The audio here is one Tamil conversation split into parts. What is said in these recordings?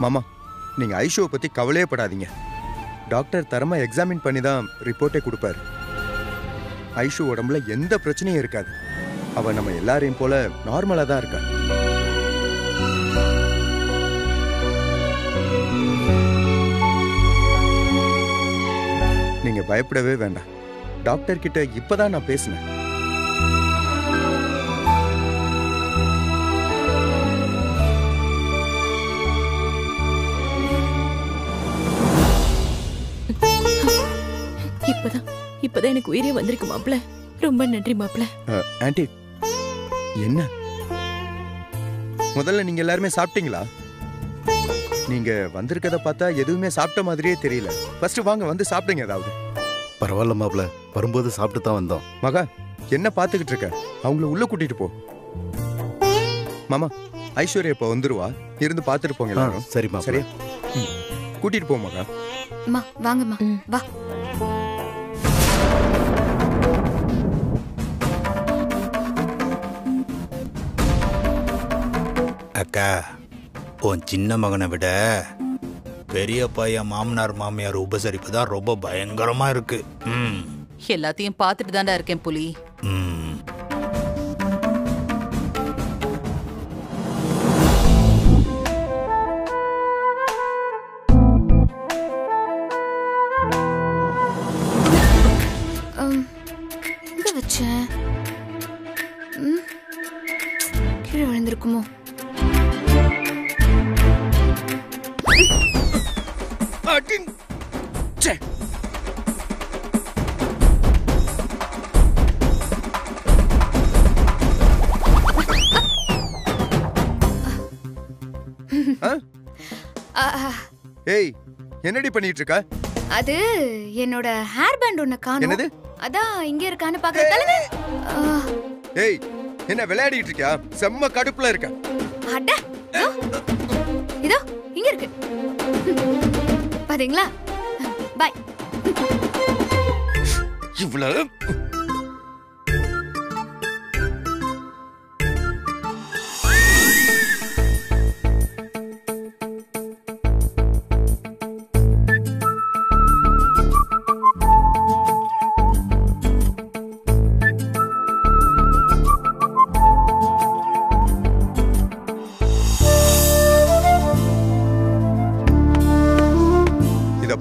மாமா, நீங்க ஐஷுவை பத்தி கவலையே படாதீங்க. டாக்டர் தரமா எக்ஸாமின் பண்ணி தான் ரிப்போர்ட்டே கொடுப்பாரு. ஐஷு உடம்புல எந்த பிரச்சனையும் இருக்காது. அவ நம்ம எல்லாரையும் போல நார்மலா தான் இருக்கா. நீங்க பயப்படவே வேண்டாம். டாக்டர் கிட்ட இப்பதான் நான் பேசினேன். இப்பதான் எனக்கு உயிரே வந்திருக்கு மாப்ள. ரொம்ப நன்றி மாப்ள. ஆன்ட்டி, என்ன முதல்ல நீங்க எல்லாருமே சாப்பிட்டீங்களா? நீங்க வந்திருக்கத பார்த்தா எதுவுமே சாப்பிட்ட மாதிரியே தெரியல. ஃபர்ஸ்ட் வாங்க வந்து சாப்பிடுங்க ஏதாவது. பரவாயில்ல மாப்ள, வரும்போது சாப்பிட்டு தான் வந்தோம். மகா, என்ன பாத்துக்கிட்டு இருக்க? அவங்கள உள்ள கூட்டிட்டு போ. மாமா, ஐஸ்வர்யா இப்ப வந்துருவா. இருந்து பாத்துட்டு போங்க எல்லாரும். சரிம்மா. சரியா? கூட்டிட்டு போ மகா. அம்மா வாங்கம்மா, வா. அக்கா, உன் சின்ன மகனை விட பெரிய பையன் மாமனார் மாமியார் உபசரிப்பு தான் ரொம்ப பயங்கரமா இருக்கு. எல்லாத்தையும் பார்த்துட்டு தாண்டா இருக்கேன் புலி. எங்க வச்சேன்? கீழே விழுந்திருக்குமோ? ஏய், என்னடி பண்ணிட்டு இருக்க? அது என்னோட ஹேர் பேண்ட் ஒண்ணு காணோம். என்னது? அதான் இங்க இருக்கான்னு பாக்குறதால. ஏய், என்ன விளையாடிட்டு இருக்கியா? செம்ம கடுப்புல இருக்க. அட, இதோ இங்க இருக்கு. பாத்தீங்களா? பை. இவ்வளவு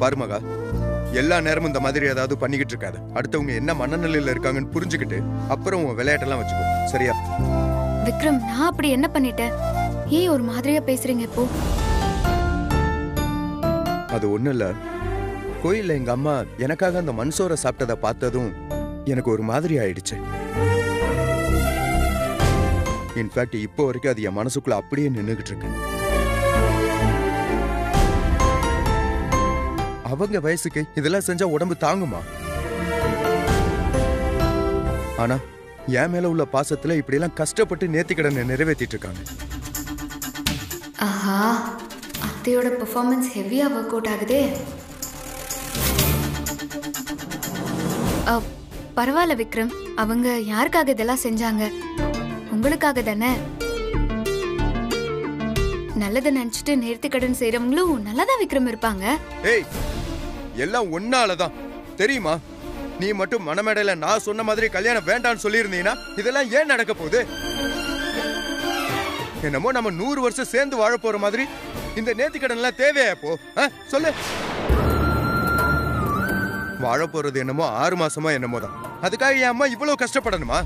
பாரு மகா, எல்லா நேரமும் இந்த மாதிரி ஏதாவது பண்ணிக்கிட்டு இருக்காது. அடுத்தவங்க என்ன மனநிலையில இருக்காங்கன்னு புரிஞ்சுக்கிட்டு அப்புறம் உன் விளையாட்டெல்லாம் வச்சுக்கோ. சரியா? விக்ரம், நான் அப்படி என்ன பண்ணிட்டேன்? ஏன் ஒரு மாதிரியா பேசுறீங்க இப்போ? அது ஒண்ணும் இல்ல. கோயில்ல எங்க அம்மா எனக்காக அந்த மண்சோரை சாப்பிட்டதை பார்த்ததும் எனக்கு ஒரு மாதிரி ஆயிடுச்சு. இன்ஃபேக்ட் இப்போ வரைக்கும் அது என் மனசுக்குள்ள அப்படியே நின்னுகிட்டு இருக்கு. அவங்க வயசுக்கு இதெல்லாம் செஞ்சா உடம்பு தாங்குமா? ஆனா என் மேல உள்ள பாசத்துல இப்படி எல்லாம் கஷ்டப்பட்டு நேர்த்திக்கடனை நிறைவேற்றிட்டு இருக்காங்க. ஆஹா, அத்தையோட பெர்ஃபார்மன்ஸ் ஹெவியா ஒர்க் அவுட் ஆகுதே. பரவாயில்ல விக்ரம், அவங்க யாருக்காக இதெல்லாம் செஞ்சாங்க? உங்களுக்காக தானே. நல்லதை நினைச்சிட்டு நேர்த்திக்கடன் செய்யறவங்களும் நல்லாதான் விக்ரம் இருப்பாங்க. ஏய், எல்லாம் ஒன்னாலதான் தெரியுமா? நீ மட்டும் மனமேடையில நான் சொன்ன மாதிரி கல்யாணம் வேண்டான்னு சொல்லியிருந்தீங்கன்னா இதெல்லாம் ஏன் நடக்க போகுது? என்னமோ நம்ம 100 வருஷம் சேர்ந்து வாழ போற மாதிரி இந்த நேர்த்திக்கடன் எல்லாம் தேவையா? போ சொல்லு. வாழ போறது என்னமோ 6 மாசமா என்னமோ தான். அதுக்காக என் அம்மா இவ்வளவு கஷ்டப்படணுமா?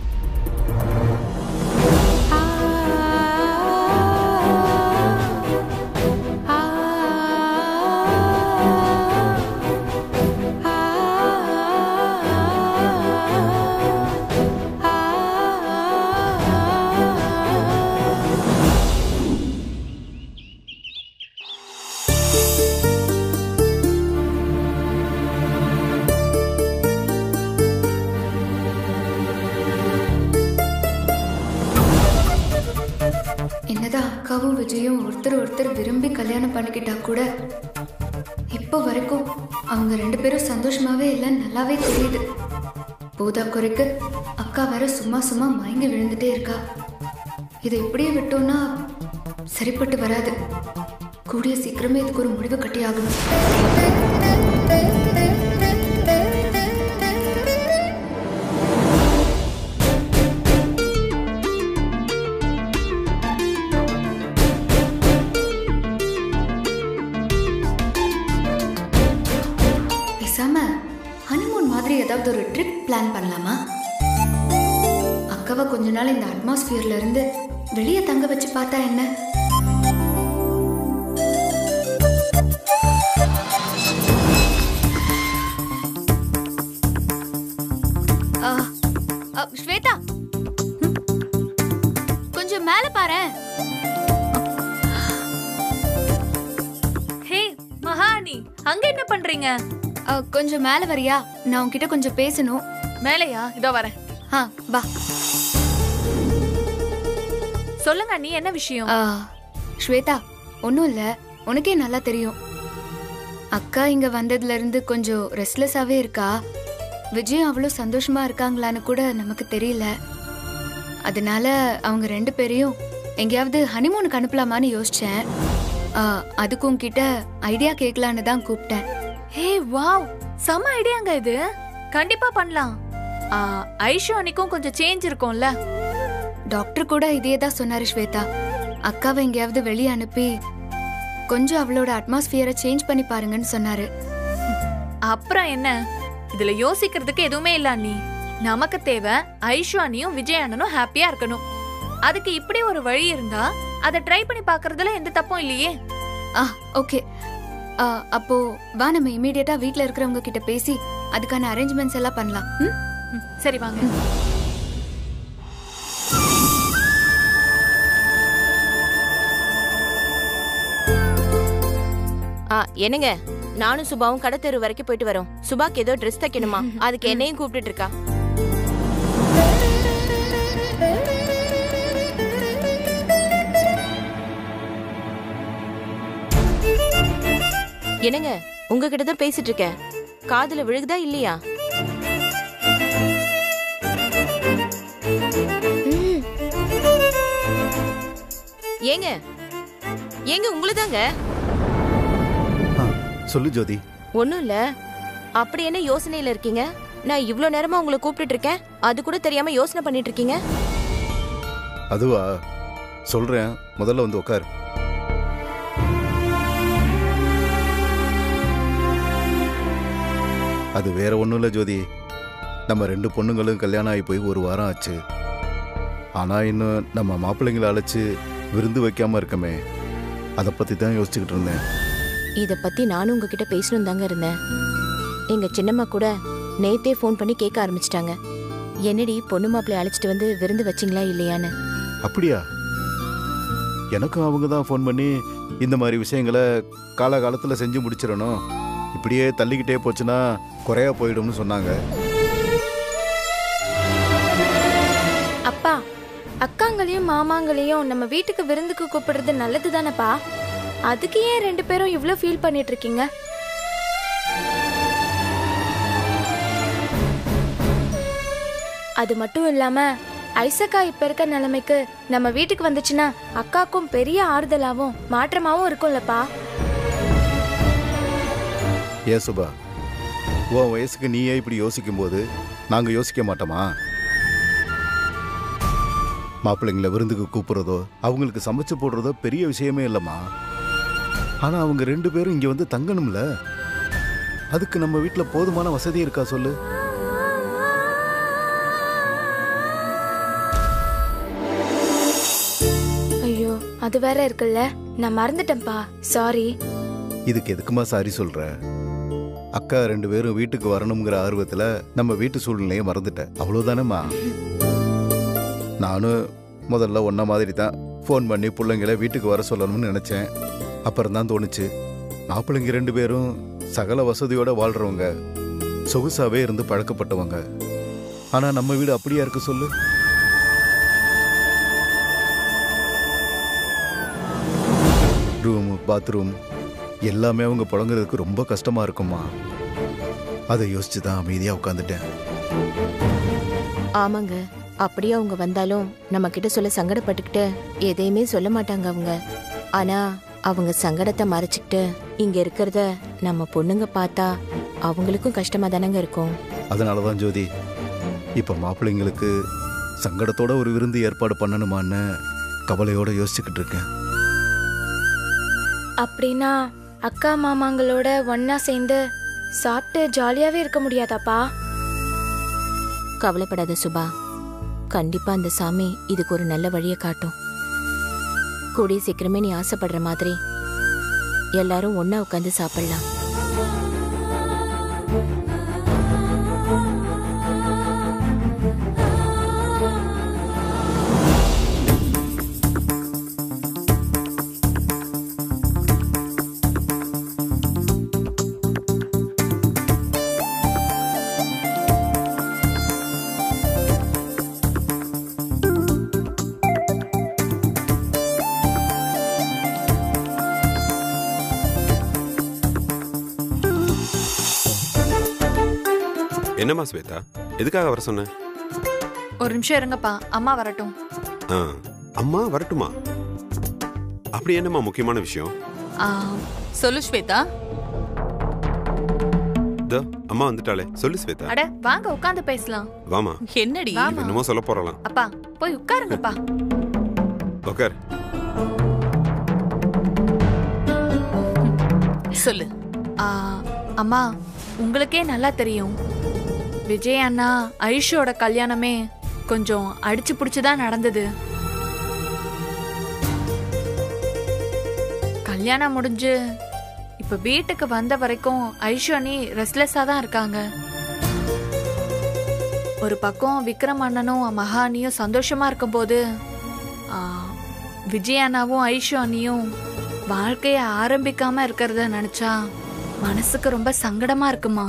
என்னதான் அக்காவும் விஜயும் ஒருத்தர் விரும்பி கல்யாணம் பண்ணிக்கிட்டா கூட இப்போ வரைக்கும் அவங்க 2 பேரும் சந்தோஷமாவே இல்லைன்னு நல்லாவே தெரியுது. போதா குறைக்கு அக்கா வேற சும்மா மயங்கி விழுந்துட்டே இருக்கா. இதை இப்படியே விட்டோம்னா சரிப்பட்டு வராது. கூடிய சீக்கிரமே இதுக்கு ஒரு முடிவு கட்டி ஆகணும். பேசாம ஹனிமூன் மாதிரி ஏதாவது ஒரு ட்ரிப் பிளான் பண்ணலாமா? அக்காவை கொஞ்ச நாள் இந்த அட்மாஸ்பியர்ல இருந்து வெளியே தங்க வச்சு பார்த்தா என்ன? ஸ்வேதா, கொஞ்சம் மேல பாரு. ஹே மகாணி, அங்க என்ன பண்றீங்க? கொஞ்சம் மேல வரியா? நான் உன்கிட்ட கொஞ்சம் பேசணும். மேலையா? இதோ வரேன். வா. சொல்லுங்க அண்ணி, என்ன விஷயம்? ஸ்வேதா, ஒன்றும் இல்லை, உனக்கே நல்லா தெரியும். அக்கா இங்க வந்ததுல இருந்து கொஞ்சம் ரெஸ்ட்லெஸ்ஸாவே இருக்கா. விஜய் அவ்வளோ சந்தோஷமா இருக்காங்களான்னு கூட நமக்கு தெரியல. அதனால அவங்க 2 பேரையும் எங்கேயாவது ஹனிமூனுக்கு அனுப்பலாமான்னு யோசிச்சேன். அதுக்கும் கிட்ட ஐடியா கேட்கலான்னு தான் கூப்பிட்டேன். ஹே வாவ், செம ஐடியாங்க இது. கண்டிப்பா பண்ணலாம். ஐஷு அன்னைக்கும் கொஞ்சம் சேஞ்ச் இருக்கும்ல. டாக்டர் கூட இதே தான் சொன்னாரு ஸ்வேதா. அக்காவை எங்கேயாவது வெளியே அனுப்பி கொஞ்சம் அவளோட அட்மாஸ்பியரை சேஞ்ச் பண்ணி பாருங்கன்னு சொன்னாரு. அப்புறம் என்ன, இதுல யோசிக்கிறதுக்கு எதுவுமே இல்ல அண்ணி. நமக்கு தேவை ஐஷு அண்ணியும் விஜய் அண்ணனும் ஹாப்பியா இருக்கணும். அதுக்கு இப்படி ஒரு வழி இருந்தா அதை ட்ரை பண்ணி பாக்குறதுல எந்த தப்பும் இல்லையே. ஓகே, அப்போ வா, நம்ம இமீடியட்டா வீட்ல இருக்கிறவங்க கிட்ட பேசி அதுக்கான அரேஞ்ச்மெண்ட்ஸ் எல்லாம் பண்ணலாம். சரி வாங்க. என்னங்க, நானும் சுபாவும் கடத்தெரு வரைக்கும் போயிட்டு வரோம். சுபாக்கு ஏதோ ட்ரெஸ் தைக்கணுமா, அதுக்கு என்னையும் கூப்பிட்டு இருக்கா. என்னங்க, உங்ககிட்ட தான் பேசிட்டு இருக்கேன். காதுல விழுகுதா இல்லையா? ஏங்க ஏங்க உங்களுதாங்க. சொல்லு ஜோதி. ஒண்ணும் இல்ல. அப்படி என்ன யோசனையில இருக்கீங்க? நான் இவ்ளோ நேரமா உங்களை கூப்பிட்டு இருக்கேன், அது கூட தெரியாம யோசனை பண்ணிட்டு இருக்கீங்க. அதுவா, சொல்றேன், முதல்ல வந்து உட்காரு. அது வேற ஒண்ணும் இல்ல ஜோதி. நம்ம 2 பொண்ணுங்களும் கல்யாணம் ஆகி போய் 1 வாரம் ஆச்சு. ஆனா இன்னும் நம்ம மாப்பிள்ளைங்களை அழைச்சு விருந்து வைக்காம இருக்கமே, அதை பத்தி தான் யோசிச்சுக்கிட்டு இருந்தேன். இத பத்தி நானும் உங்ககிட்ட பேசணும் தாங்க இருந்தேன். எங்க சின்னம்மா கூட நேத்தே ஃபோன் பண்ணி கேட்க ஆரம்பிச்சிட்டாங்க. என்னடி பொண்ணு மாப்பிள்ளை அழைச்சிட்டு வந்து விருந்து வச்சிங்களா இல்லையான்னு. அப்படியா? எனக்கும் அவங்க தான் ஃபோன் பண்ணி இந்த மாதிரி விஷயங்களை காலகாலத்தில் செஞ்சு முடிச்சிடணும், இப்படியே தள்ளிக்கிட்டே போச்சுன்னா குறையா போயிடும்னு சொன்னாங்க. அப்பா, அக்காங்களையும் மாமாங்களையும் நம்ம வீட்டுக்கு விருந்துக்கு கூப்பிடுறது நல்லது தானப்பா. அதுக்கு ஏன் 2 பேரும் இவ்ளோ ஃபீல் பண்ணிட்டு இருக்கீங்க? அது மட்டும் இல்லாம ஐசக்கா இப்ப இருக்க நிலைமைக்கு நம்ம வீட்டுக்கு வந்துச்சுன்னா அக்காக்கும் பெரிய ஆறுதலாவும் மாற்றமாவும் இருக்கும்லப்பா. ஏ சுபா, உன் வயசுக்கு நீயே இப்படி யோசிக்கும் போது நாங்க யோசிக்க மாட்டோமா? மாப்பிள்ளைங்களை விருந்துக்கு கூப்பிடுறதோ அவங்களுக்கு சமைச்சு போடுறதோ பெரிய விஷயமே இல்லைம்மா. ஆனா அவங்க 2 பேரும் இங்க வந்து தங்கணும்ல, அதுக்கு நம்ம வீட்டுல போதுமான வசதி இருக்கா சொல்லு? ஐயோ, அது வேற இருக்குல்ல, நான் மறந்துட்டேன்ப்பா, சாரி. இதுக்கு எதுக்குமா சாரி சொல்ற? அக்கா 2 பேரும் வீட்டுக்கு வரணுங்கிற ஆர்வத்துல நம்ம வீட்டு சூழ்நிலையை மறந்துட்டேன், அவ்வளவுதானேம்மா. நானும் முதல்ல ஒன்ன மாதிரி தான் ஃபோன் பண்ணி பிள்ளைங்களை வீட்டுக்கு வர சொல்லணும்னு நினைச்சேன். அப்புறம் தான் தோணுச்சு, மாப்பிள்ளைங்க 2 பேரும் சகல வசதியோட வாழ்றவங்க, சொகுசாவே இருந்து பழக்கப்பட்டவங்க. ஆனா நம்ம வீடு அப்படியா இருக்கு சொல்லு? ரூம், பாத்ரூம் எல்லாமே அவங்க புழங்குறதுக்கு ரொம்ப கஷ்டமா இருக்குமா. அதை யோசிச்சு தான் அமைதியா உட்காந்துட்டேன். ஆமாங்க, அப்படியே அவங்க வந்தாலும் நம்ம கிட்ட சொல்ல சங்கடப்பட்டுக்கிட்டு எதையுமே சொல்ல மாட்டாங்க அவங்க. ஆனா அவங்க சங்கடத்தை மறைச்சிக்கிட்டு இங்க இருக்கிறத நம்ம பொண்ணுங்க பார்த்தா அவங்களுக்கும் கஷ்டமா தானங்க இருக்கும். அதனாலதான் ஜோதி இப்ப மாப்பிள்ளைங்களுக்கு சங்கடத்தோட ஒரு விருந்து ஏற்பாடு பண்ணணுமான்னு கவலையோட யோசிச்சுக்கிட்டு இருக்கேன். அப்படின்னா அக்கா மாமாங்களோட ஒன்னா சேர்ந்து சாப்பிட்டு ஜாலியாவே இருக்க முடியாதாப்பா? கவலைப்படாத சுபா, கண்டிப்பா அந்த சாமி இதுக்கு ஒரு நல்ல வழியை காட்டும். கூடிய சீக்கிரமே நீ ஆசைப்படுற மாதிரி எல்லாரும் ஒன்னா உட்காந்து சாப்பிடலாம். என்னம்மா ஸ்வேதா, எதுக்காக வர சொன்ன? ஒரு நிமிஷம் இருங்கப்பா, அம்மா வரட்டும். அம்மா வரட்டுமா? அப்படி என்னம்மா முக்கியமான விஷயம்? சொல்லு ஸ்வேதா. அம்மா வந்துட்டாளே, சொல்லு ஸ்வேதா. அட வாங்க உட்கார்ந்து பேசலாம். வாமா. என்னடி என்னமோ சொல்ல போறலாம். அப்பா போய் உட்காருங்கப்பா. உட்கார். சொல்லு. அம்மா, உங்களுக்கே நல்லா தெரியும், விஜய் அண்ணா ஐஷோட கல்யாணமே கொஞ்சம் அடிச்சு புடிச்சுதான் நடந்தது. கல்யாணம் முடிஞ்சு இப்ப வீட்டுக்கு வந்த வரைக்கும் ஐஷு அண்ணி ரெஸ்ட்லெஸ்ஸா தான் இருக்காங்க. ஒரு பக்கம் விக்ரம் அண்ணனும் மகா அண்ணியும் சந்தோஷமா இருக்கும்போது விஜய் அண்ணாவும் ஐஷு அண்ணியும் வாழ்க்கைய ஆரம்பிக்காம இருக்கிறத நினைச்சா மனசுக்கு ரொம்ப சங்கடமா இருக்குமா.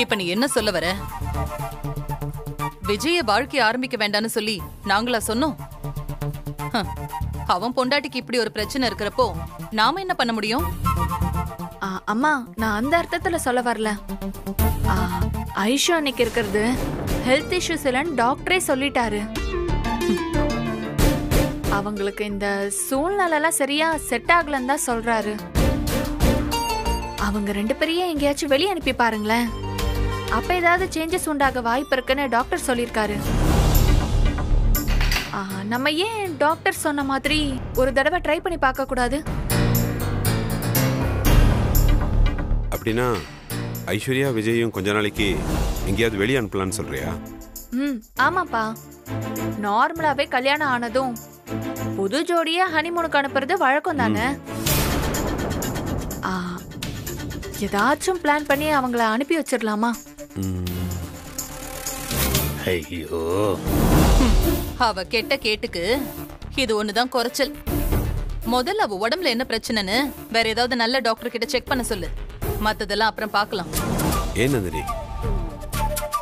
இப்ப நீ என்ன சொல்ல வர? விஜய வாழ்க்கை ஆரம்பிக்க வேண்டான்னு சொல்லி நாங்களா சொன்னோம்? அவன் பொண்டாட்டிக்கு இப்படி ஒரு பிரச்சனை இருக்கிறப்போ நாம என்ன பண்ண முடியும்? அம்மா, நான் அந்த அர்த்தத்துல சொல்ல வரல. ஐஷு அன்னைக்கு இருக்கிறது ஹெல்த் இஷ்யூஸ் இல்லைன்னு டாக்டரே சொல்லிட்டாரு. அவங்களுக்கு இந்த சூழ்நிலைலாம் சரியா செட் ஆகலன்னு தான் சொல்றாரு. அவங்க 2 பேரையும் எங்கேயாச்சும் வெளியே அனுப்பி பாருங்களேன், அப்ப ஏதாவது சேஞ்சஸ் உண்டாக வாய்ப்பு இருக்குன்னு டாக்டர் சொல்லியிருக்காரு. நம்ம ஏன் டாக்டர் சொன்ன மாதிரி ஒரு தடவை ட்ரை பண்ணி பார்க்க கூடாது? அப்படின்னா ஐஸ்வர்யா விஜயும் கொஞ்ச நாளைக்கு எங்கேயாவது வெளியே அனுப்பலான்னு சொல்றியா? ஆமாப்பா. நார்மலாவே கல்யாணம் ஆனதும் புது ஜோடிய ஹனிமூனுக்கு அனுப்புறது வழக்கம் தானே. ஏதாச்சும் பிளான் பண்ணி அவங்கள அனுப்பி வச்சிடலாமா? ஐயோ, அவ கெட்ட கேட்டுக்கு இது ஒண்ணுதான் குறைச்சல். முதல்ல அவ உடம்புல என்ன பிரச்சனைன்னு வேற ஏதாவது நல்ல டாக்டர் கிட்ட செக் பண்ண சொல்லு. மத்ததெல்லாம் அப்புறம் பார்க்கலாம். ஏன் நந்தினி,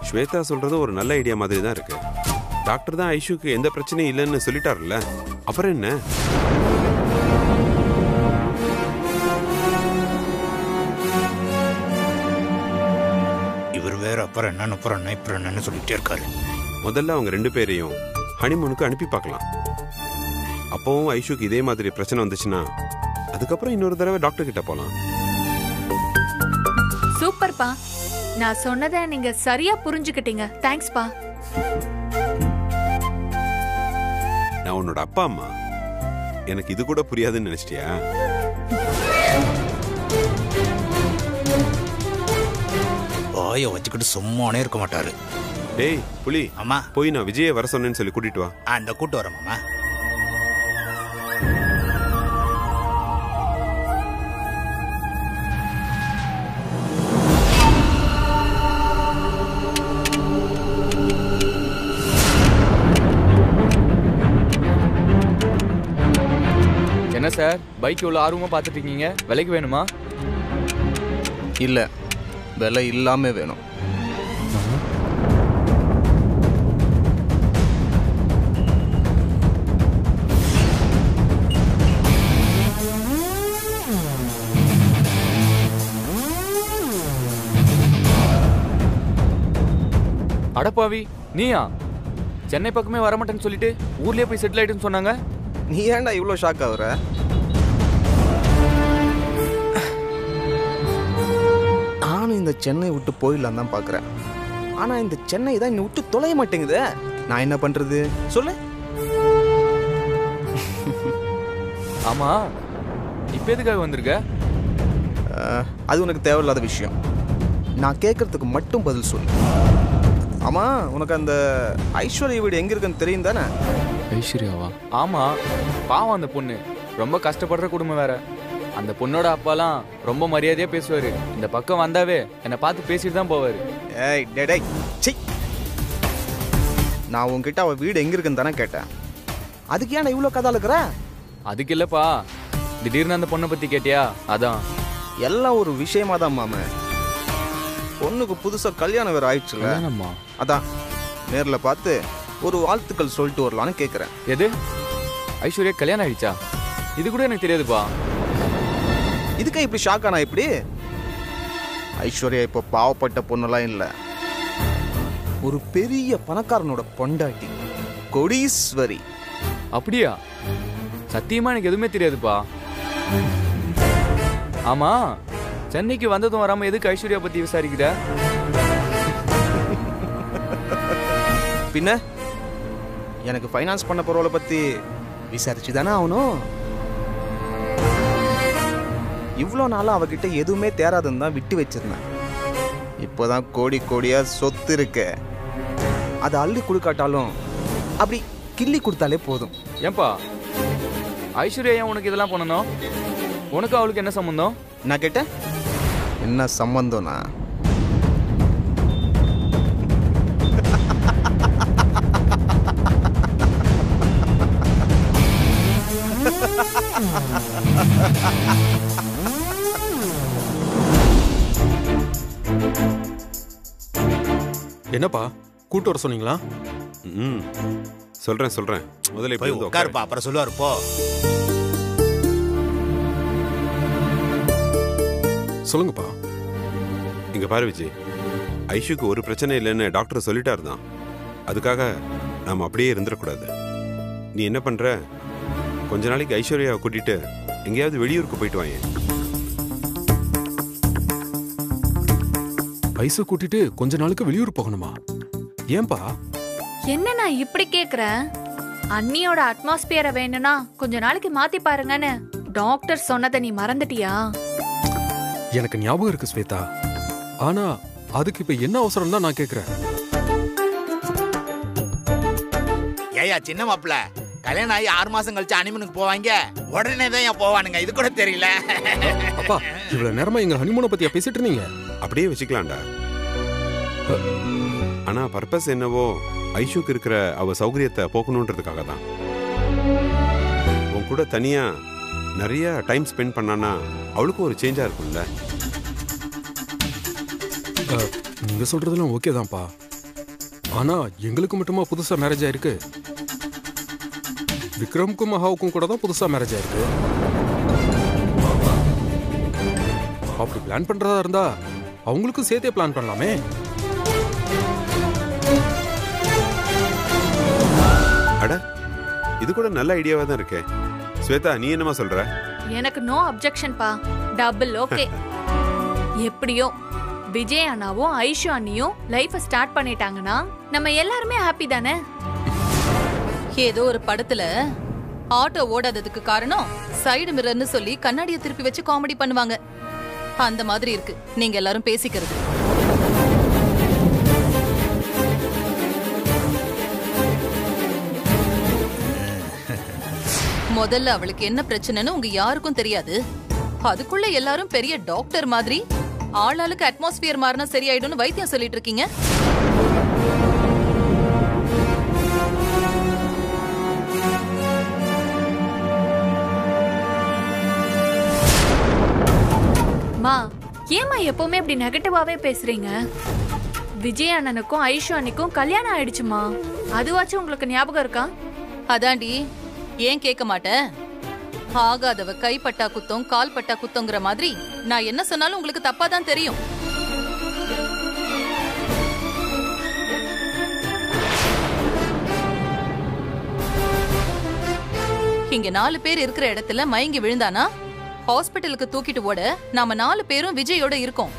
ஸ்வேதா சொல்றது ஒரு நல்ல ஐடியா மாதிரி தான் இருக்கு. டாக்டர் தான் ஐஷுக்கு எந்த பிரச்சனையும் இல்லைன்னு சொல்லிட்டாருல்ல, அப்புறம் என்ன? இவர் வேற அப்புறம் என்னன்னு சொல்லிட்டே இருக்காரு. முதல்ல அவங்க 2 பேரையும் ஹனிமூனுக்கு அனுப்பி பார்க்கலாம். அப்பவும் ஐஷுக்கு இதே மாதிரி பிரச்சனை வந்துச்சுன்னா அதுக்கப்புறம் இன்னொரு தடவை டாக்டர் கிட்ட போலாம். சூப்பர்ப்பா, நான் சொன்னதை நீங்க சரியா புரிஞ்சுக்கிட்டீங்க. தேங்க்ஸ்பா. நான் உன்னோட அப்பா அம்மா, எனக்கு இது கூட புரியாதுன்னு நினைச்சிட்டியா? வாயை வச்சுக்கிட்டு சும்மானே இருக்க மாட்டாரு. டேய் புலி, அம்மா போய் நான் விஜயை வர சொன்னேன்னு சொல்லி கூட்டிட்டு வா. அந்த கூட்டு வரேன் மாமா. என்ன சார், பைக் இவ்வளோ ஆர்வமாக பார்த்துட்டு இருக்கீங்க? விலைக்கு வேணுமா? இல்லை, விலை இல்லாம வேணும். அடப்பாவி, நீயா? சென்னை பக்கமே வரமாட்டேன்னு சொல்லிட்டு ஊர்லயே போய் செட்டில் ஆயிட்டுன்னு சொன்னாங்க. நீ ஏன்டா இவ்வளோ ஷாக் ஆகுற? நானும் இந்த சென்னை விட்டு போயிடலாம் தான் பார்க்குறேன். ஆனால் இந்த சென்னை தான் என்னை விட்டு தொலைய மாட்டேங்குது. நான் என்ன பண்ணுறது சொல்லு? ஆமா, இப்போ எதுக்காக வந்திருக்க? அது உனக்கு தேவையில்லாத விஷயம். நான் கேட்கறதுக்கு மட்டும் பதில் சொல்லு. ஆமா, உனக்கு அந்த ஐஸ்வர்யா வீடு எங்க இருக்குன்னு தெரியும் தானே? ஐஸ்வர்யாவா? ஆமா, பாவம் அந்த பொண்ணு. ரொம்ப கஷ்டப்படுற குடும்பம் வேற. அந்த பொண்ணோட அப்பாலாம் ரொம்ப மரியாதையா பேசுவாரு. இந்த பக்கம் வந்தாவே என்னை பார்த்து பேசிட்டு தான் போவாரு. ஏய் டேய் சீ, நான் உன்கிட்ட அவ வீடு எங்க இருக்குன்னு தானே கேட்டேன். அதுக்கு ஏன் இவ்வளோ கதை இருக்கிற? அதுக்கு இல்லப்பா, திடீர்னு அந்த பொண்ணை பத்தி கேட்டியா அதான். எல்லாம் ஒரு விஷயமா தான் மாம. பொண்ணுக்கு புதுசா கல்யாணம் வேற ஆயிடுச்சுல, அதான் நேர்ல பார்த்து ஒரு வாழ்த்துக்கள் சொல்லிட்டு வரலான்னு கேட்குறேன். எது, ஐஸ்வர்யா கல்யாணம் ஆயிடுச்சா? இது கூட எனக்கு தெரியாதுப்பா. இதுக்கே இப்படி ஷாக் ஆனா இப்படி? ஐஸ்வர்யா இப்போ பாவப்பட்ட பொண்ணெல்லாம் இல்லை, ஒரு பெரிய பணக்காரனோட பொண்டாட்டி, கோடீஸ்வரி. அப்படியா? சத்தியமா எனக்கு எதுவுமே தெரியாதுப்பா. ஆமா, சென்னைக்கு வந்ததும் வராம எதுக்கு ஐஸ்வர்யா பத்தி விசாரிக்கிற? பின்ன எனக்கு ஃபைனான்ஸ் பண்ண போறவளை பத்தி விசாரிச்சு தானே ஆகணும். இவ்வளோ நாளும் அவகிட்ட எதுவுமே தேராதுன்னு தான் விட்டு வச்சிருந்தேன். இப்போதான் கோடி கோடியா சொத்து இருக்கு. அதை அள்ளி கொடுக்காட்டாலும் அப்படி கிள்ளி கொடுத்தாலே போதும். ஏன்பா ஐஸ்வர்யா ஏன் உனக்கு இதெல்லாம் பண்ணணும்? உனக்கு அவளுக்கு என்ன சம்பந்தம்? நான் கேட்டேன் என்ன சம்பந்தம்னா, என்னப்பா கூட்டு வர சொன்னீங்களா? சொல்றேன். முதல்ல போய் உட்காருப்பா, அப்புறம் சொல்லுவாரு போ. சொல்லுங்கப்பா. இங்க பாரு விஜய், ஐஷுக்கு ஒரு பிரச்சனை இல்லைன்னு டாக்டர் சொல்லிட்டாரு தான். அதுக்காக நாம அப்படியே இருந்துடக்கூடாது. நீ என்ன பண்ற, கொஞ்ச நாளைக்கு ஐஸ்வர்யாவை கூட்டிட்டு எங்கேயாவது வெளியூருக்கு போயிட்டு வாங்க. ஐசு கூட்டிட்டு கொஞ்ச நாளுக்கு வெளியூர் போகணுமா? ஏன்பா? என்ன நான் இப்படி கேக்குறேன்? அண்ணியோட அட்மாஸ்பியரை வேணும்னா கொஞ்ச நாளைக்கு மாத்தி பாருங்கன்னு டாக்டர் சொன்னதை நீ மறந்துட்டியா? எனக்கு ஞாபகம் இருக்கு ஸ்வேதா, ஆனா அதுக்கு இப்ப என்ன அவசரம் தான் நான் கேக்குறேன். ஏயா சின்ன மாப்பிள்ள, கல்யாணம் ஆகி 6 மாசம் கழிச்சு ஹனிமூனுக்கு போவாங்க, உடனே தான் ஏன் போவானுங்க? இது கூட தெரியல. அப்பா, இவ்வளவு நேரமா எங்க ஹனிமூனை பத்தியா பேசிட்டு இருந்தீங்க? அப்படியே வச்சுக்கலாம்டா. ஆனா பர்பஸ் என்னவோ ஐஷுக்கு இருக்கிற அவ சௌகரியத்தை போக்கணுன்றதுக்காக தான். உன் கூட தனியா நிறைய டைம் ஸ்பெண்ட் பண்ணானா அவளுக்கும் ஒரு சேஞ்சா இருக்கும்ல. நீங்க சொல்றதெல்லாம் ஓகே தான்ப்பா, ஆனா எங்களுக்கு மட்டுமா புதுசா மேரேஜ் ஆயிருக்கு? விக்ரமுக்கும் மகாவுக்கும் கூட தான் புதுசா மேரேஜ் ஆயிருக்கு. அப்படி பிளான் பண்றதா இருந்தா அவங்களுக்கும் சேர்த்தே பிளான் பண்ணலாமே. அட, இது கூட நல்ல ஐடியாவா தான் இருக்கே. ஸ்வேதா, நீ என்னமா சொல்ற? எனக்கு நோ அப்ஜெக்ஷன் பா, டபுள் ஓகே. எப்படியோ விஜய் அண்ணாவும் ஐஷு அண்ணியும் லைஃபை ஸ்டார்ட் பண்ணிட்டாங்கன்னா நம்ம எல்லாருமே ஹாப்பி தானே. ஏதோ ஒரு படத்துல ஆட்டோ ஓடாததுக்கு காரணம் சைடு மிரர்னு சொல்லி கண்ணாடியை திருப்பி வச்சு காமெடி பண்ணுவாங்க. அந்த மாதிரி இருக்கு நீங்க எல்லாரும் பேசிக்கிறது. முதல்ல அவளுக்கு என்ன பிரச்சனைன்னு உங்க யாருக்கும் தெரியாது. அதுக்குள்ள எல்லாரும் பெரிய டாக்டர் மாதிரி ஆளாளுக்கு அட்மாஸ்பியர் மாறினா சரியாயிடும்னு வைத்தியம் சொல்லிட்டு இருக்கீங்க. மா, ஏமா எப்பவுமே இப்படி நெகட்டிவாவே பேசுறீங்க? விஜய் அண்ணனுக்கும் ஐஷு அண்ணிக்கும் கல்யாணம் ஆயிடுச்சுமா, அதுவாச்சும் உங்களுக்கு ஞாபகம் இருக்கா? அதாண்டி, ஏன் கேட்க மாட்டேன்? ஆகாதவ கைப்பட்டா குத்தம் கால் பட்டா குத்தங்கிற மாதிரி நான் என்ன சொன்னாலும் உங்களுக்கு தப்பா தான் தெரியும். இங்க 4 பேர் இருக்கிற இடத்துல மயங்கி விழுந்தானா ஹாஸ்பிட்டலுக்கு தூக்கிட்டு ஓட நாம 4 பேரும் விஜயோட இருக்கோம்.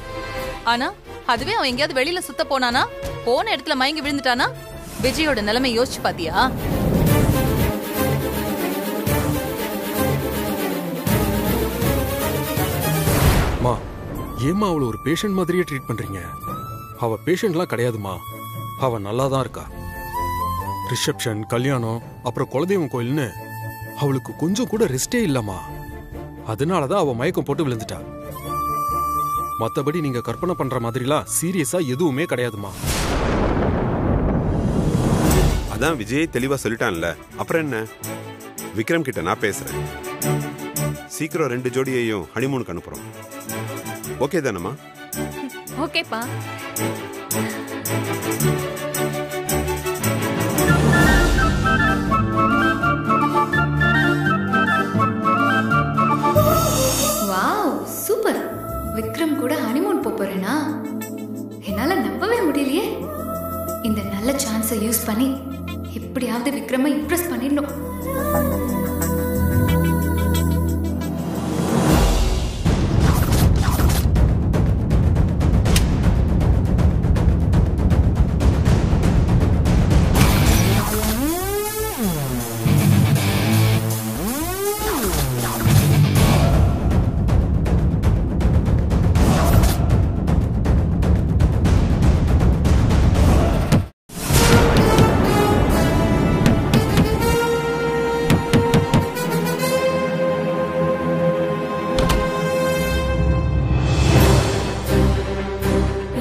ஆனா அதுவே அவன் எங்கேயாவது வெளியில சுத்த போனானா, போன இடத்துல மயங்கி விழுந்துட்டானா, விஜயோட நிலைமை யோசிச்சு பாத்தியா? மா, ஏமா அவளை ஒரு பேஷண்ட் மாதிரியே ட்ரீட் பண்றீங்க? அவ பேஷண்ட்லாம் கிடையாதுமா, அவ நல்லா தான் இருக்கா. ரிசப்ஷன், கல்யாணம், அப்புறம் குலதெய்வம் கோயில்னு அவளுக்கு கொஞ்சம் கூட ரெஸ்டே இல்லம்மா. அதனாலதான் அவ மயக்கம் போட்டு விழுந்துட்டா. மத்தபடி நீங்க கற்பனை பண்ற மாதிரிலாம் சீரியஸா எதுவுமே கிடையாதுமா. அதான் விஜய் தெளிவா சொல்லிட்டான்ல, அப்புறம் என்ன? விக்ரம் கிட்ட நான் பேசுறேன். சீக்கிரம் 2 ஜோடியையும் ஹனிமூனுக்கு அனுப்புறோம். ஓகே தானம்மா? ஓகேப்பா. Wow, super. விக்ரம் கூட ஹனிமூன் போறேனா? என்னால நம்பவே முடியலையே. இந்த நல்ல சான்ஸை யூஸ் பண்ணி எப்படியாவது விக்ரமை இம்ப்ரெஸ் பண்ணிடணும்.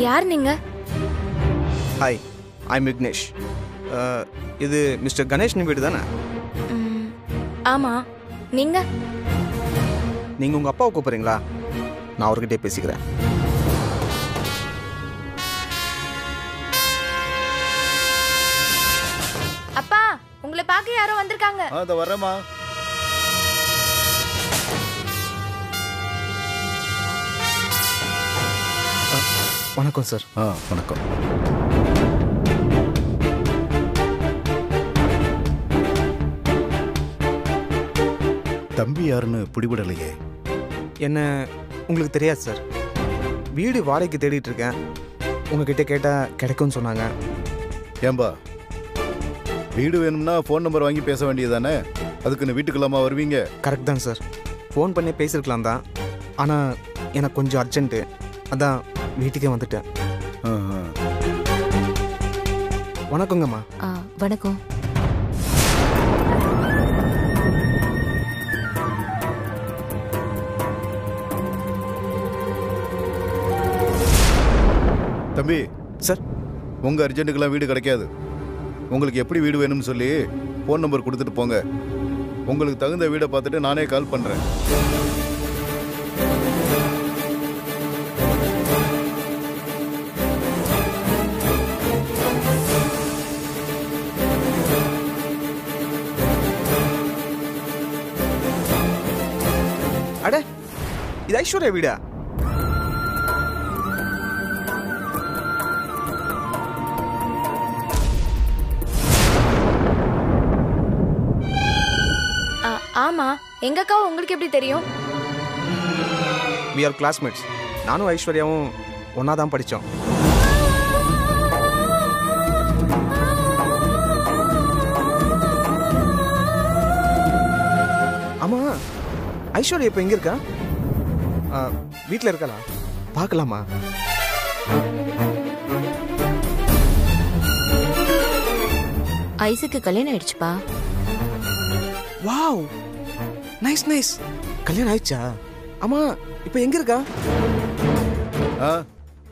யார் நீங்க? Hi, I'm Vignesh. இது மிஸ்டர் கணேஷ் வீடு தானே? ஆமா, நீங்க? நீங்கள் உங்கள் அப்பாவை கூப்பிட்றீங்களா? நான் அவர்கிட்டே பேசிக்கிறேன். அப்பா, உங்களை பார்க்க யாரோ வந்திருக்காங்க. அதை வரேம்மா. வணக்கம் சார். வணக்கம். தம்பி யாருன்னு பிடிபடலையே. என்ன உங்களுக்கு தெரியாது சார். வீடு வாடகைக்கு தேடிட்டு இருக்கேன். உங்ககிட்ட கேட்டால் கிடைக்கும்னு சொன்னாங்க. ஏம்பா, வீடு வேணும்னா ஃபோன் நம்பர் வாங்கி பேச வேண்டியதானே? அதுக்குன்னு வீட்டுக்குள்ளாமா வருவீங்க? கரெக்ட் தான் சார். ஃபோன் பண்ணி பேசியிருக்கலாம் தான். ஆனால் எனக்கு கொஞ்சம் அர்ஜென்ட்டு, அதான் வீட்டுக்கே வந்துட்டேன். வணக்கங்கம்மா. வணக்கம். தம்பி. சார், உங்கள் அர்ஜென்ட்டுக்கெல்லாம் வீடு கிடைக்காது. உங்களுக்கு எப்படி வீடு வேணும்னு சொல்லி ஃபோன் நம்பர் கொடுத்துட்டு போங்க. உங்களுக்கு தகுந்த வீடை பார்த்துட்டு நானே கால் பண்ணுறேன். அட, இது ஐஸ்வர்யா வீடா? ஆமா, எங்க அக்காவும் உங்களுக்கு எப்படி தெரியும்? we are classmates. நானும் ஐஸ்வர்யாவும் ஒன்னா தான் படித்தோம். ஆமா, ஐஸ்வர்யா இப்போ எங்க இருக்கா? வீட்டில் இருக்காளா? பார்க்கலாமா? ஐஸுக்கு கல்யாணம் ஆயிடுச்சுப்பா. Wow, nice nice. கல்யாணம் ஆயிடுச்சா? ஆமா, இப்போ எங்க இருக்கா?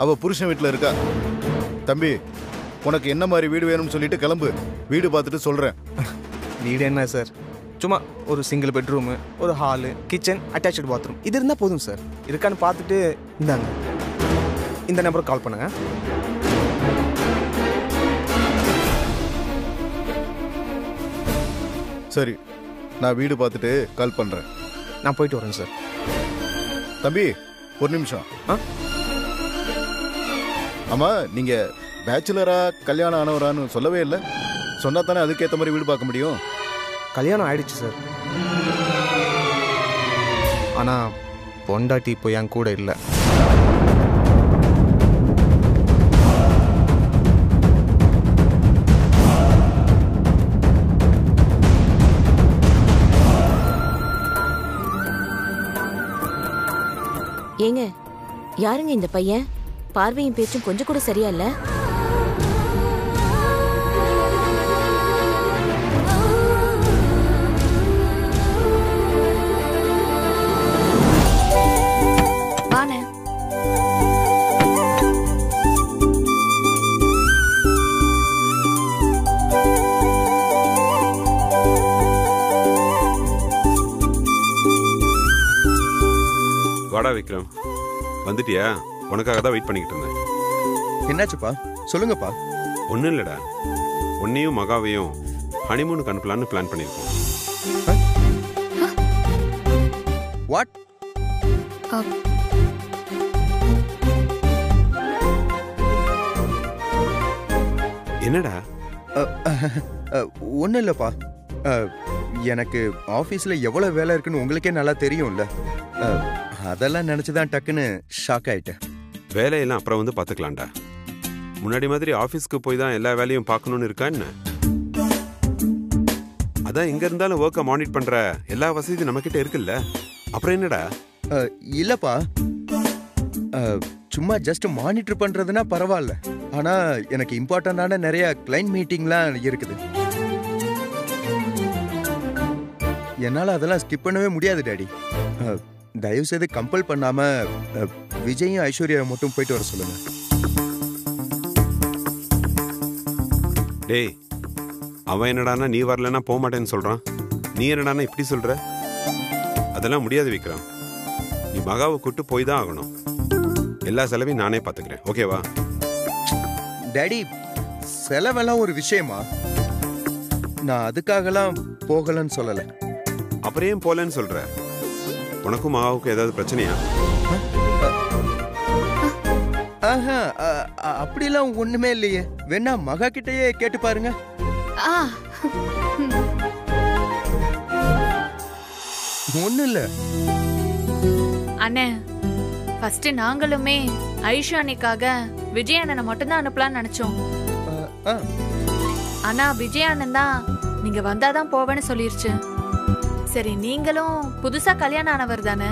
அவ புருஷன் வீட்டில் இருக்கா. தம்பி, உனக்கு என்ன மாதிரி வீடு வேணும்னு சொல்லிட்டு கிளம்பு. வீடு பார்த்துட்டு சொல்றேன். வீடு என்ன சார், சும்மா ஒரு சிங்கிள் பெட்ரூமு, ஒரு ஹாலு, கிச்சன், அட்டாச்சு பாத்ரூம், இது இருந்தால் போதும் சார். இருக்கான்னு பார்த்துட்டு இந்தாங்க, இந்த நம்பருக்கு கால் பண்ணுங்க. சரி, நான் வீடு பார்த்துட்டு கால் பண்ணுறேன். நான் போயிட்டு வரேன் சார். தம்பி, ஒரு நிமிஷம். ஆமாம், நீங்கள் பேச்சுலரா கல்யாணம் ஆனவரான்னு சொல்லவே இல்லை. சொன்னா தானே அதுக்கேற்ற மாதிரி வீடு பார்க்க முடியும். கல்யாணம் ஆயிடுச்சு சார். ஆனால் பொண்டாட்டி இப்போ என் கூட இல்லை. ஏங்க, யாருங்க இந்த பையன்? பார்வையும் பேச்சும் கொஞ்சம் கூட சரியா இல்ல. வானே. வாடா விக்ரம், வந்துட்டியா? உனக்காக தான் வெயிட் பண்ணிக்கிட்டு இருந்தேன். என்னாச்சுப்பா? சொல்லுங்கப்பா. ஒன்றும் இல்லைடா, உன்னையும் மகாவையும் ஹனிமூனுக்கு அனுப்பலான்னு பிளான் பண்ணியிருக்கோம். வாட்? என்னடா? ஒன்றும் இல்லைப்பா. எனக்கு ஆஃபீஸில் எவ்வளோ வேலை இருக்குன்னு உங்களுக்கே நல்லா தெரியும்ல. அதெல்லாம் நினச்சி தான் டக்குன்னு ஷாக் ஆயிட்டேன். வேலையெல்லாம் அப்புறம் வந்து பார்த்துக்கலாம்டா. முன்னாடி மாதிரி ஆஃபீஸ்க்கு போய் தான் எல்லா வேலையும் பார்க்கணுன்னு இருக்கா என்ன? அதான் எங்கே இருந்தாலும் ஒர்க்கை மானிட்டர் பண்ணுற எல்லா வசதியும் நம்மக்கிட்ட இருக்குல்ல, அப்புறம் என்னடா? இல்லைப்பா, சும்மா ஜஸ்ட் மானிட்டர் பண்ணுறதுனா பரவாயில்ல. ஆனால் எனக்கு இம்பார்ட்டண்டான நிறைய கிளைண்ட் மீட்டிங்லாம் இருக்குது. என்னால் அதெல்லாம் ஸ்கிப் பண்ணவே முடியாது டாடி. தயவு செய்து கம்பல் பண்ணாம விஜயும் ஐஸ்வர்யா மட்டும் போயிட்டு வர சொல்லுங்க. டேய், அவன் என்னடானா நீ வரலன்னா போக மாட்டேன்னு சொல்றான். நீ என்னடானா இப்படி சொல்ற? அதெல்லாம் முடியாது விக்ரம். நீ மகாவை கூட்டு போய் தான் ஆகணும். எல்லா செலவையும் நானே பார்த்துக்கிறேன், ஓகேவா? டாடி, செலவெல்லாம் ஒரு விஷயமா? நான் அதுக்காகலாம் போகலன்னு சொல்லலை. அப்புறம் ஏன் போலன்னு சொல்ற? உனக்கும் மகாவுக்கும் ஏதாவது பிரச்சனையா? அப்படிலாம் ஒண்ணுமே இல்லையே. வேணா மகா கிட்டயே கேட்டு பாருங்க. ஒண்ணு இல்ல அண்ணே. ஃபர்ஸ்ட் நாங்களுமே ஐஷு அன்னைக்காக விஜய் அண்ணனை மட்டும் தான் அனுப்பலாம்னு நினைச்சோம். ஆனா விஜய் அண்ணன் தான் நீங்க வந்தாதான் போவேன்னு சொல்லிருச்சு. சரி, நீங்களும் புதுசா கல்யாணம் ஆனவர் தானே?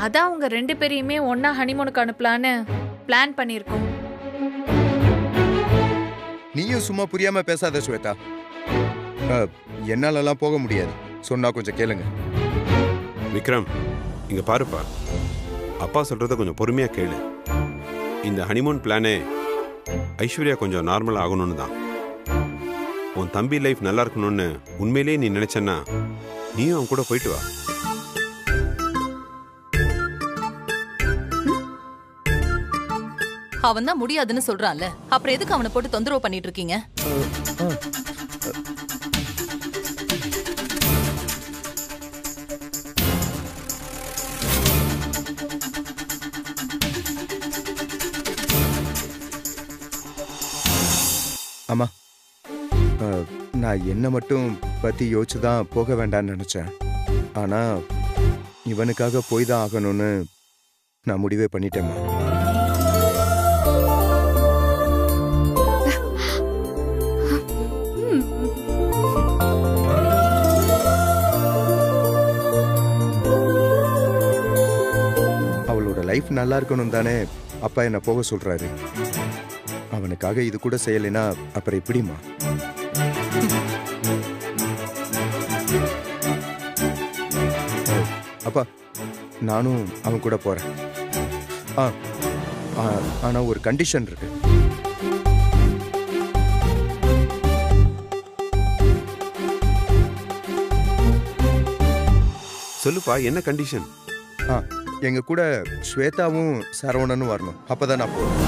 அதான் உங்க 2 பேரையுமே ஒன்னா ஹனிமூனுக்கு அனுப்பலான்னு பிளான் பண்ணிருக்கோம். நீயும் சும்மா புரியாம பேசாத ஸ்வேதா. என்னாலலாம் போக முடியாது. சொன்னா கொஞ்சம் கேளுங்க. விக்ரம், இங்க பாருப்பா, அப்பா சொல்றத கொஞ்சம் பொறுமையா கேளு. இந்த ஹனிமூன் பிளானே ஐஸ்வர்யா கொஞ்சம் நார்மல் ஆகணும்னு தான். உன் தம்பி லைஃப் நல்லா இருக்கணும்னு உண்மையிலேயே நீ நினைச்சன்னா நீயும் அவன் கூட போயிட்டு வா. அவன் தான் முடியாதுன்னு சொல்றான்ல, அப்புறம் எதுக்கு அவனை போட்டு தொந்தரவு பண்ணிட்டு இருக்கீங்க? ஆமா, நான் என்ன மட்டும் பத்தி யோசிச்சுதான் போக வேண்டாம்னு நினைச்சேன். ஆனா இவனுக்காக போய் தான் ஆகணும்னு நான் முடிவே பண்ணிட்டேம்மா. அவளோட லைஃப் நல்லா இருக்கணும் தானே அப்பா என்ன போக சொல்றாரு. அவனுக்காக இது கூட செய்யலைன்னா அப்புறம் எப்படிமா? அப்பா, நானும் அவன் கூட போறேன். ஆனா ஒரு கண்டிஷன் இருக்கு. சொல்லுப்பா, என்ன கண்டிஷன்? எங்க கூட ஸ்வேதாவும் சரவணனும் வரணும். அப்பதான் நான் போறேன்.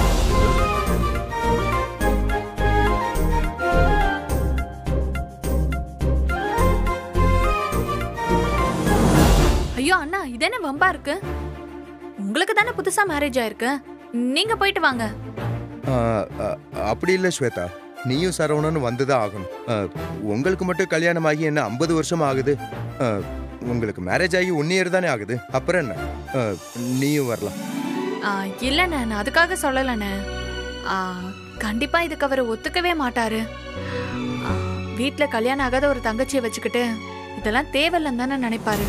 ஐயோ அண்ணா, இதென்ன வம்பா இருக்கு? உங்களுக்கு தானே புதுசா மேரேஜ் ஆயிருக்கு, நீங்க போயிட்டு வாங்க. அப்படி இல்லை ஸ்வேதா, நீயும் சரவணனும் வந்துதான் ஆகணும். உங்களுக்கு மட்டும் கல்யாணம் ஆகி என்ன 50 வருஷம் ஆகுது? உங்களுக்கு மேரேஜ் ஆகி 1 இயர் தானே ஆகுது. அப்புறம் என்ன, நீயும் வரலாம். இல்லண்ணே, நான் அதுக்காக சொல்லலண்ணே. கண்டிப்பா இதுக்கு அவர் ஒத்துக்கவே மாட்டாரு. வீட்டுல கல்யாணம் ஆகாத ஒரு தங்கச்சியை வச்சுக்கிட்டு இதெல்லாம் தேவையில்லைன்னு தானே நினைப்பாரு.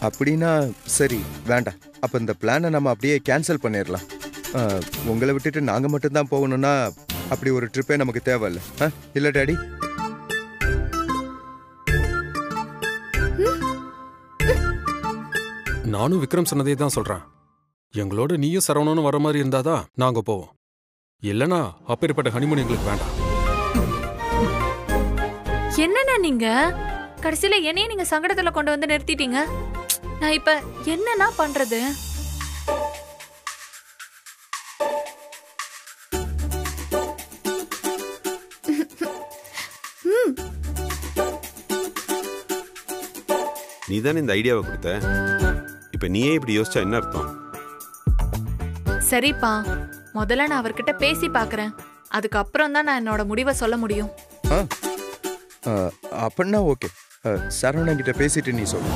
அப்படின்னா சரி, வேண்டாம். அப்ப இந்த பிளானை நம்ம அப்படியே கேன்சல் பண்ணிடலாம். உங்களை விட்டுட்டு நாங்க மட்டும்தான் போகணும்னா அப்படி ஒரு ட்ரிப்பே நமக்கு தேவையில்ல. இல்ல டாடி? நானும் விக்ரம் சொன்னதே தான் சொல்றேன். எங்களோட நீயும் சரவணனும் வர மாதிரி இருந்தாதான் நாங்க போவோம். இல்லனா அப்பேற்பட்ட ஹனிமூன் எங்களுக்கு வேண்டாம். என்னண்ணா நீங்க கடைசியில என்னைய நீங்க சங்கடத்துல கொண்டு வந்து நிறுத்திட்டீங்க. நான் இப்ப என்னன்னா பண்றது? நீ தானே இந்த ஐடியாவை கொடுத்த. இப்ப நீயே இப்படி யோசிச்சா என்ன அர்த்தம்? சரிப்பா, முதல்ல நான் அவர்கிட்ட பேசி பாக்குறேன். அதுக்கப்புறம் தான் நான் என்னோட முடிவை சொல்ல முடியும். அப்படின்னா ஓகே, சரவணன் கிட்ட பேசிட்டு நீ சொல்லு.